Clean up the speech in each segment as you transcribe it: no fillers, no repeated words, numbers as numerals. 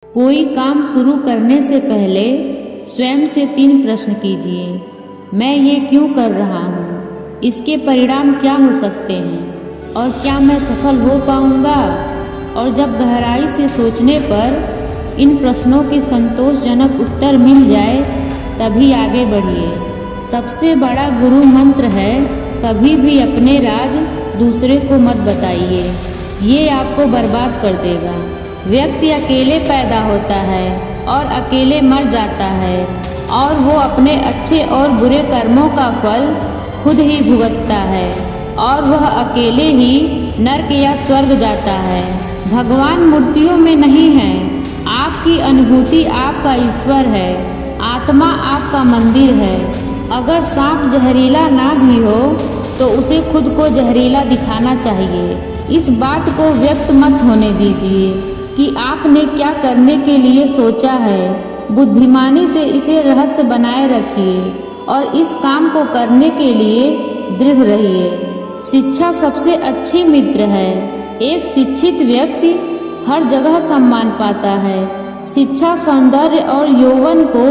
कोई काम शुरू करने से पहले स्वयं से 3 प्रश्न कीजिए। मैं ये क्यों कर रहा हूँ? इसके परिणाम क्या हो सकते हैं? और क्या मैं सफल हो पाऊँगा? और जब गहराई से सोचने पर इन प्रश्नों के संतोषजनक उत्तर मिल जाए तभी आगे बढ़िए। सबसे बड़ा गुरु मंत्र है, कभी भी अपने राज दूसरे को मत बताइए, ये आपको बर्बाद कर देगा। व्यक्ति अकेले पैदा होता है और अकेले मर जाता है, और वो अपने अच्छे और बुरे कर्मों का फल खुद ही भुगतता है, और वह अकेले ही नर्क या स्वर्ग जाता है। भगवान मूर्तियों में नहीं है, आपकी अनुभूति आपका ईश्वर है, आत्मा आपका मंदिर है। अगर सांप जहरीला ना भी हो तो उसे खुद को जहरीला दिखाना चाहिए। इस बात को व्यक्त मत होने दीजिए कि आपने क्या करने के लिए सोचा है। बुद्धिमानी से इसे रहस्य बनाए रखिए और इस काम को करने के लिए दृढ़ रहिए। शिक्षा सबसे अच्छी मित्र है। एक शिक्षित व्यक्ति हर जगह सम्मान पाता है। शिक्षा सौंदर्य और यौवन को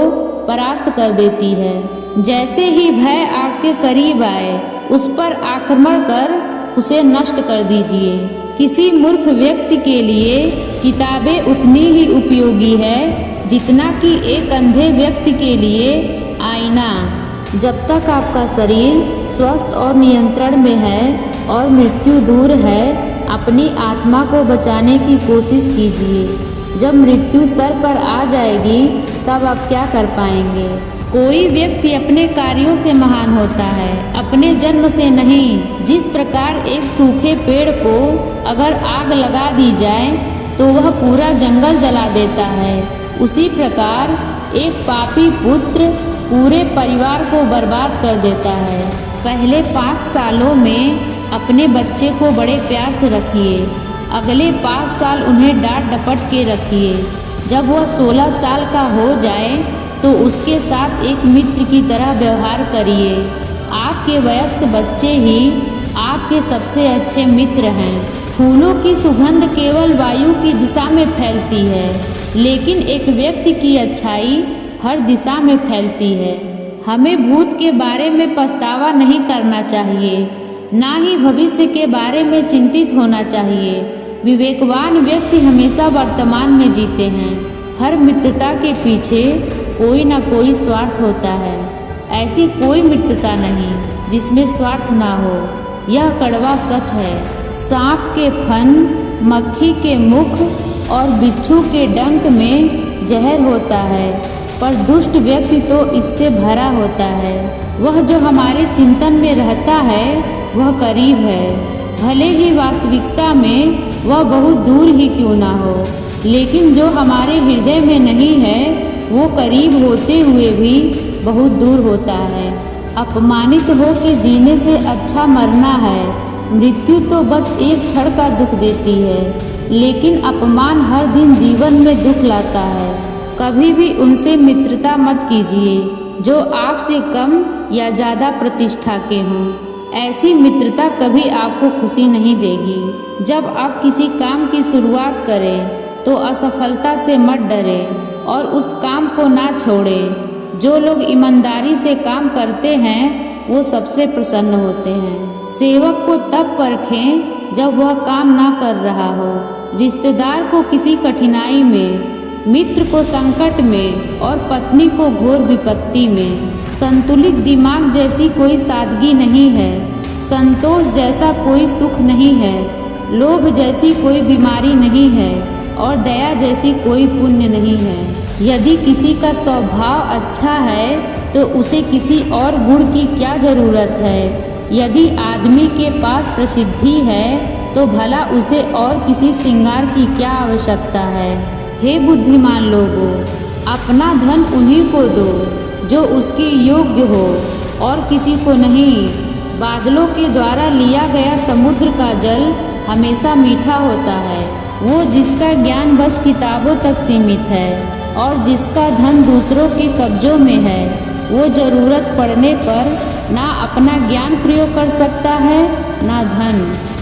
परास्त कर देती है। जैसे ही भय आपके करीब आए, उस पर आक्रमण कर उसे नष्ट कर दीजिए। किसी मूर्ख व्यक्ति के लिए किताबें उतनी ही उपयोगी है जितना कि एक अंधे व्यक्ति के लिए आईना। जब तक आपका शरीर स्वस्थ और नियंत्रण में है और मृत्यु दूर है, अपनी आत्मा को बचाने की कोशिश कीजिए। जब मृत्यु सर पर आ जाएगी तब आप क्या कर पाएंगे? कोई व्यक्ति अपने कार्यों से महान होता है, अपने जन्म से नहीं। जिस प्रकार एक सूखे पेड़ को अगर आग लगा दी जाए तो वह पूरा जंगल जला देता है, उसी प्रकार एक पापी पुत्र पूरे परिवार को बर्बाद कर देता है। पहले 5 सालों में अपने बच्चे को बड़े प्यार से रखिए, अगले 5 साल उन्हें डांट डपट के रखिए। जब वह 16 साल का हो जाए तो उसके साथ एक मित्र की तरह व्यवहार करिए। आपके वयस्क बच्चे ही आपके सबसे अच्छे मित्र हैं। फूलों की सुगंध केवल वायु की दिशा में फैलती है, लेकिन एक व्यक्ति की अच्छाई हर दिशा में फैलती है। हमें भूत के बारे में पछतावा नहीं करना चाहिए, ना ही भविष्य के बारे में चिंतित होना चाहिए। विवेकवान व्यक्ति हमेशा वर्तमान में जीते हैं। हर मित्रता के पीछे कोई ना कोई स्वार्थ होता है। ऐसी कोई मित्रता नहीं जिसमें स्वार्थ ना हो, यह कड़वा सच है। सांप के फन, मक्खी के मुख और बिच्छू के डंक में जहर होता है, पर दुष्ट व्यक्ति तो इससे भरा होता है। वह जो हमारे चिंतन में रहता है वह करीब है, भले ही वास्तविकता में वह बहुत दूर ही क्यों ना हो। लेकिन जो हमारे हृदय में नहीं है वो करीब होते हुए भी बहुत दूर होता है। अपमानित हो के जीने से अच्छा मरना है। मृत्यु तो बस एक क्षण का दुख देती है, लेकिन अपमान हर दिन जीवन में दुख लाता है। कभी भी उनसे मित्रता मत कीजिए जो आपसे कम या ज़्यादा प्रतिष्ठा के हों। ऐसी मित्रता कभी आपको खुशी नहीं देगी। जब आप किसी काम की शुरुआत करें तो असफलता से मत डरें और उस काम को ना छोड़ें। जो लोग ईमानदारी से काम करते हैं वो सबसे प्रसन्न होते हैं। सेवक को तब परखें जब वह काम ना कर रहा हो, रिश्तेदार को किसी कठिनाई में, मित्र को संकट में और पत्नी को घोर विपत्ति में। संतुलित दिमाग जैसी कोई सादगी नहीं है, संतोष जैसा कोई सुख नहीं है, लोभ जैसी कोई बीमारी नहीं है और दया जैसी कोई पुण्य नहीं है। यदि किसी का स्वभाव अच्छा है तो उसे किसी और गुण की क्या जरूरत है? यदि आदमी के पास प्रसिद्धि है तो भला उसे और किसी श्रृंगार की क्या आवश्यकता है? हे बुद्धिमान लोगों, अपना धन उन्हीं को दो जो उसके योग्य हो और किसी को नहीं। बादलों के द्वारा लिया गया समुद्र का जल हमेशा मीठा होता है। वो जिसका ज्ञान बस किताबों तक सीमित है और जिसका धन दूसरों के कब्जों में है, वो ज़रूरत पड़ने पर ना अपना ज्ञान प्रयोग कर सकता है ना धन।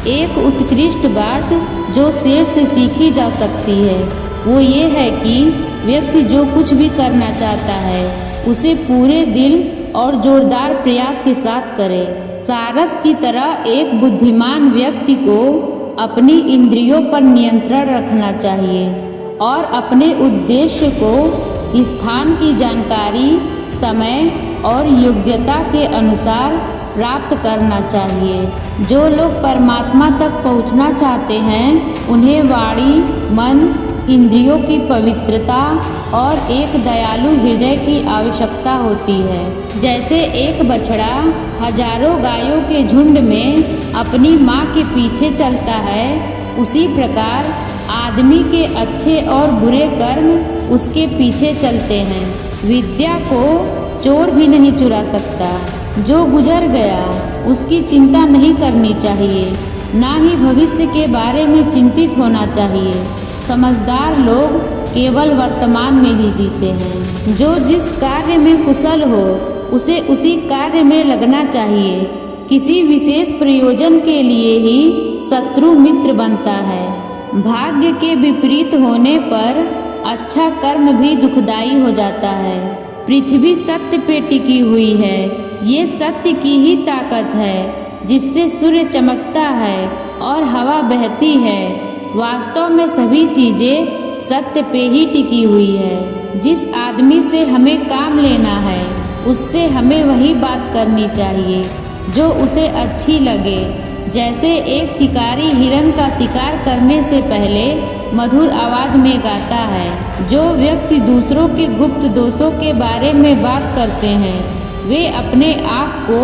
एक उत्कृष्ट बात जो शेर से सीखी जा सकती है वो ये है कि व्यक्ति जो कुछ भी करना चाहता है उसे पूरे दिल और जोरदार प्रयास के साथ करे। सारस की तरह एक बुद्धिमान व्यक्ति को अपनी इंद्रियों पर नियंत्रण रखना चाहिए और अपने उद्देश्य को स्थान की जानकारी, समय और योग्यता के अनुसार प्राप्त करना चाहिए। जो लोग परमात्मा तक पहुंचना चाहते हैं उन्हें वाणी, मन, इंद्रियों की पवित्रता और एक दयालु हृदय की आवश्यकता होती है। जैसे एक बछड़ा हजारों गायों के झुंड में अपनी माँ के पीछे चलता है, उसी प्रकार आदमी के अच्छे और बुरे कर्म उसके पीछे चलते हैं। विद्या को चोर भी नहीं चुरा सकता। जो गुजर गया उसकी चिंता नहीं करनी चाहिए, ना ही भविष्य के बारे में चिंतित होना चाहिए। समझदार लोग केवल वर्तमान में ही जीते हैं। जो जिस कार्य में कुशल हो उसे उसी कार्य में लगना चाहिए। किसी विशेष प्रयोजन के लिए ही शत्रु मित्र बनता है। भाग्य के विपरीत होने पर अच्छा कर्म भी दुखदाई हो जाता है। पृथ्वी सत्य पे टिकी हुई है। ये सत्य की ही ताकत है जिससे सूर्य चमकता है और हवा बहती है। वास्तव में सभी चीजें सत्य पे ही टिकी हुई है। जिस आदमी से हमें काम लेना है उससे हमें वही बात करनी चाहिए जो उसे अच्छी लगे। जैसे एक शिकारी हिरन का शिकार करने से पहले मधुर आवाज में गाता है। जो व्यक्ति दूसरों के गुप्त दोषों के बारे में बात करते हैं वे अपने आप को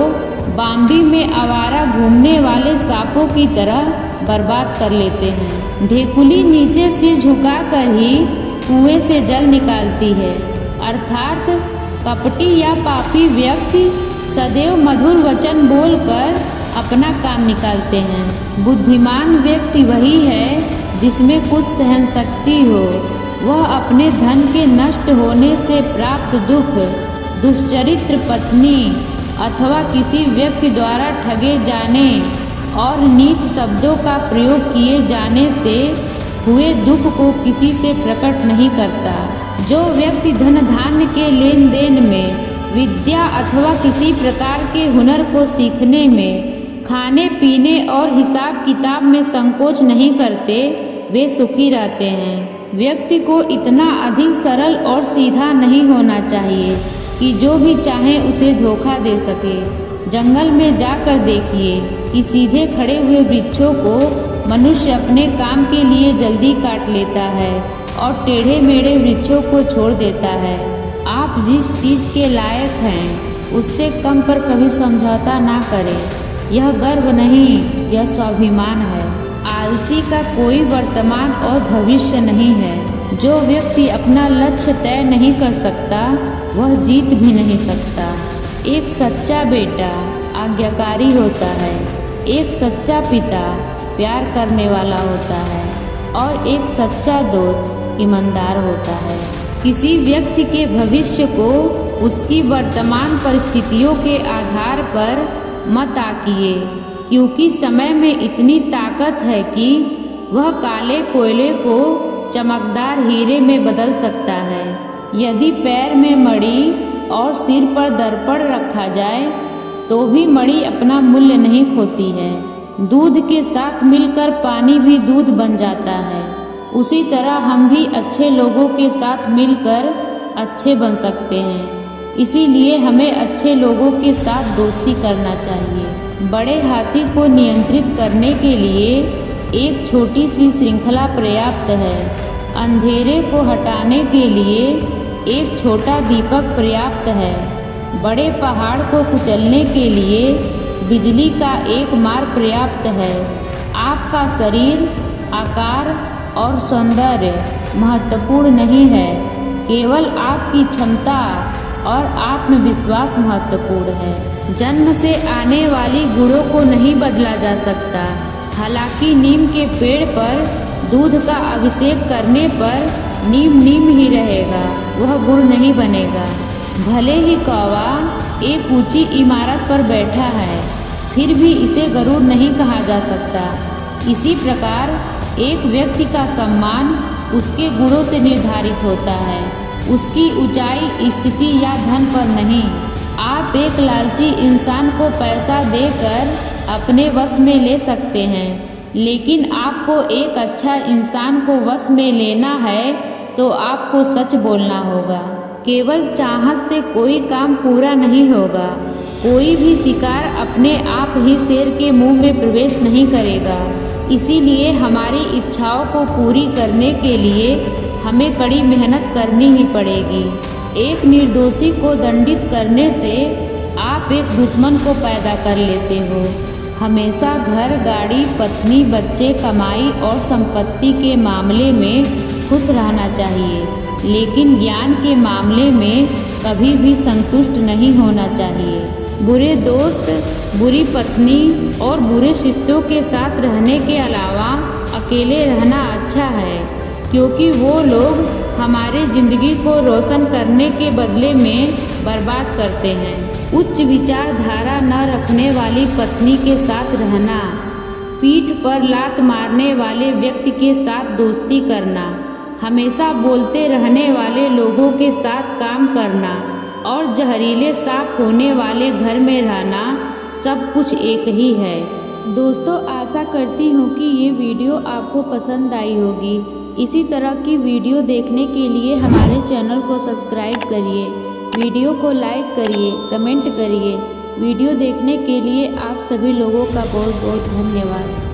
बाम्बी में आवारा घूमने वाले सांपों की तरह बर्बाद कर लेते हैं। ढेकुली नीचे सिर झुकाकर ही कुएं से जल निकालती है। अर्थात कपटी या पापी व्यक्ति सदैव मधुर वचन बोलकर अपना काम निकालते हैं। बुद्धिमान व्यक्ति वही है जिसमें कुछ सहन शक्ति हो। वह अपने धन के नष्ट होने से प्राप्त दुख, दुष्चरित्र पत्नी अथवा किसी व्यक्ति द्वारा ठगे जाने और नीच शब्दों का प्रयोग किए जाने से हुए दुख को किसी से प्रकट नहीं करता। जो व्यक्ति धन धान्य के लेन देन में, विद्या अथवा किसी प्रकार के हुनर को सीखने में, खाने पीने और हिसाब किताब में संकोच नहीं करते, वे सुखी रहते हैं। व्यक्ति को इतना अधिक सरल और सीधा नहीं होना चाहिए कि जो भी चाहे उसे धोखा दे सके। जंगल में जाकर देखिए कि सीधे खड़े हुए वृक्षों को मनुष्य अपने काम के लिए जल्दी काट लेता है और टेढ़े मेढ़े वृक्षों को छोड़ देता है। आप जिस चीज़ के लायक हैं उससे कम पर कभी समझौता ना करें। यह गर्व नहीं, यह स्वाभिमान है। आलसी का कोई वर्तमान और भविष्य नहीं है। जो व्यक्ति अपना लक्ष्य तय नहीं कर सकता वह जीत भी नहीं सकता। एक सच्चा बेटा आज्ञाकारी होता है, एक सच्चा पिता प्यार करने वाला होता है और एक सच्चा दोस्त ईमानदार होता है। किसी व्यक्ति के भविष्य को उसकी वर्तमान परिस्थितियों के आधार पर मत आंकिए, क्योंकि समय में इतनी ताकत है कि वह काले कोयले को चमकदार हीरे में बदल सकता है। यदि पैर में मणि और सिर पर दर्पण रखा जाए तो भी मणि अपना मूल्य नहीं खोती है। दूध के साथ मिलकर पानी भी दूध बन जाता है। उसी तरह हम भी अच्छे लोगों के साथ मिलकर अच्छे बन सकते हैं। इसीलिए हमें अच्छे लोगों के साथ दोस्ती करना चाहिए। बड़े हाथी को नियंत्रित करने के लिए एक छोटी सी श्रृंखला पर्याप्त है। अंधेरे को हटाने के लिए एक छोटा दीपक पर्याप्त है। बड़े पहाड़ को कुचलने के लिए बिजली का एक मार्ग पर्याप्त है। आपका शरीर, आकार और सौंदर्य महत्वपूर्ण नहीं है, केवल आपकी क्षमता और आत्मविश्वास महत्वपूर्ण है। जन्म से आने वाली गुणों को नहीं बदला जा सकता। हालांकि नीम के पेड़ पर दूध का अभिषेक करने पर नीम नीम ही रहेगा, वह गुड़ नहीं बनेगा। भले ही कौवा एक ऊंची इमारत पर बैठा है, फिर भी इसे गरुड़ नहीं कहा जा सकता। इसी प्रकार एक व्यक्ति का सम्मान उसके गुणों से निर्धारित होता है, उसकी ऊंचाई, स्थिति या धन पर नहीं। आप एक लालची इंसान को पैसा देकर अपने वश में ले सकते हैं, लेकिन आपको एक अच्छा इंसान को वश में लेना है तो आपको सच बोलना होगा। केवल चाहत से कोई काम पूरा नहीं होगा। कोई भी शिकार अपने आप ही शेर के मुंह में प्रवेश नहीं करेगा। इसीलिए हमारी इच्छाओं को पूरी करने के लिए हमें कड़ी मेहनत करनी ही पड़ेगी। एक निर्दोषी को दंडित करने से आप एक दुश्मन को पैदा कर लेते हो। हमेशा घर, गाड़ी, पत्नी, बच्चे, कमाई और संपत्ति के मामले में खुश रहना चाहिए, लेकिन ज्ञान के मामले में कभी भी संतुष्ट नहीं होना चाहिए। बुरे दोस्त, बुरी पत्नी और बुरे शिष्यों के साथ रहने के अलावा अकेले रहना अच्छा है, क्योंकि वो लोग हमारे ज़िंदगी को रोशन करने के बदले में बर्बाद करते हैं। उच्च विचारधारा न रखने वाली पत्नी के साथ रहना, पीठ पर लात मारने वाले व्यक्ति के साथ दोस्ती करना, हमेशा बोलते रहने वाले लोगों के साथ काम करना और जहरीले सांप होने वाले घर में रहना, सब कुछ एक ही है। दोस्तों, आशा करती हूँ कि ये वीडियो आपको पसंद आई होगी। इसी तरह की वीडियो देखने के लिए हमारे चैनल को सब्सक्राइब करिए, वीडियो को लाइक करिए, कमेंट करिए। वीडियो देखने के लिए आप सभी लोगों का बहुत बहुत धन्यवाद।